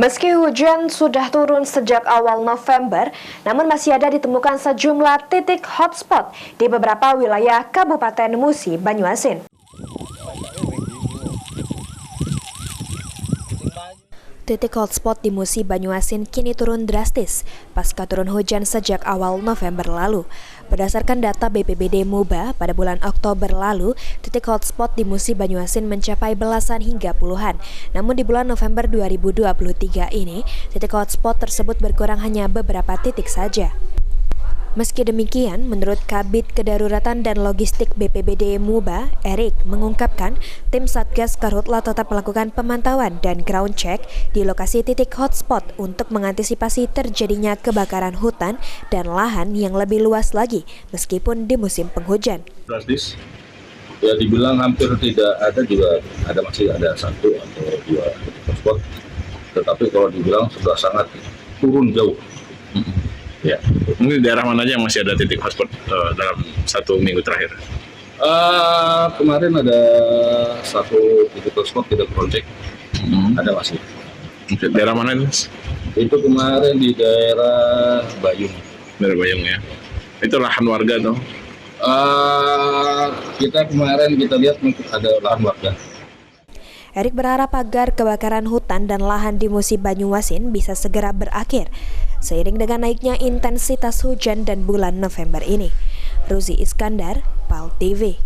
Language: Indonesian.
Meski hujan sudah turun sejak awal November, namun masih ada ditemukan sejumlah titik hotspot di beberapa wilayah Kabupaten Musi Banyuasin. Titik hotspot di Musi Banyuasin kini turun drastis pasca turun hujan sejak awal November lalu. Berdasarkan data BPBD MUBA, pada bulan Oktober lalu, titik hotspot di Musi Banyuasin mencapai belasan hingga puluhan. Namun di bulan November 2023 ini, titik hotspot tersebut berkurang hanya beberapa titik saja. Meski demikian, menurut Kabid Kedaruratan dan Logistik BPBD MUBA, Erik mengungkapkan tim Satgas Karhutla tetap melakukan pemantauan dan ground check di lokasi titik hotspot untuk mengantisipasi terjadinya kebakaran hutan dan lahan yang lebih luas lagi meskipun di musim penghujan. Drastis, ya dibilang hampir tidak ada, juga ada, masih ada satu atau dua titik hotspot, tetapi kalau dibilang sudah sangat turun jauh. Ya, mungkin daerah mana aja yang masih ada titik hotspot dalam 1 minggu terakhir? Kemarin ada satu titik hotspot kita project, ada masih. Daerah mana itu? Itu kemarin di daerah Bayung. Daerah Bayung ya. Itu lahan warga tuh? Kita kemarin lihat ada lahan warga. Erik berharap agar kebakaran hutan dan lahan di Musi Banyuasin bisa segera berakhir seiring dengan naiknya intensitas hujan dan bulan November ini. Ruzi Iskandar, PAL TV.